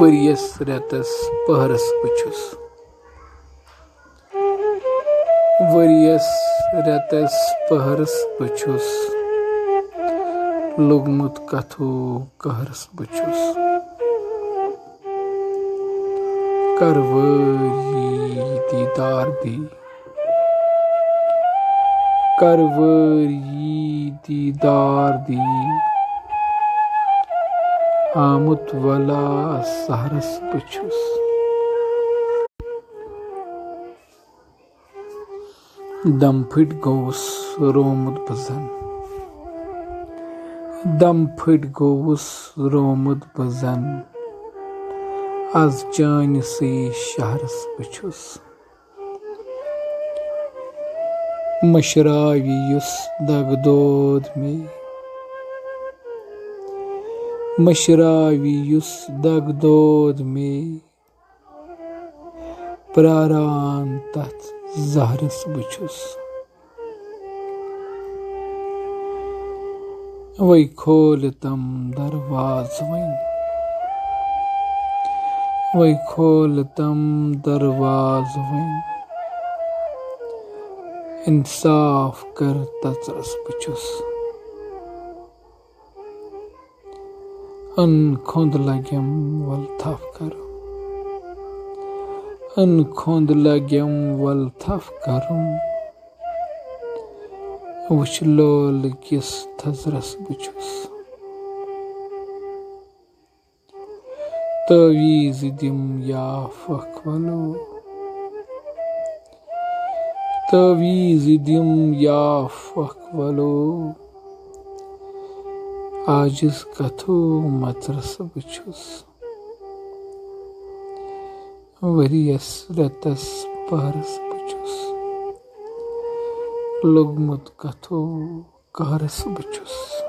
Various रेतस पहरस बचुस various रेतस पहरस बचुस लोगमुत कथो कहरस बचुस करवरी दीदार दी करवरी दीदार दी आमुत वला सहरस बचुस दम फट गोस रोमुत बजन दम फट गोस रोमुत बजन आज चान से शहरस बचुस मशरावी युस दगदोद में मशरावी युस दगदोद में प्रारान तथ जहरस बचुस वही खोल तम दरवाज वही खोल तम दरवाज इंसाफ कर तचरस बचुस अन खोंद लग्यम वल थफ करो अन खोंद लग्यम वल थफ करूं वुच लोल किस थजरस बचुस तवीज दिम या फखवलो तवीज दिम या फखवलो आजिज कथो मतरस बचुस वरियस रेतस पहरस बचुस लोगमुत कथो कहरस बचुस।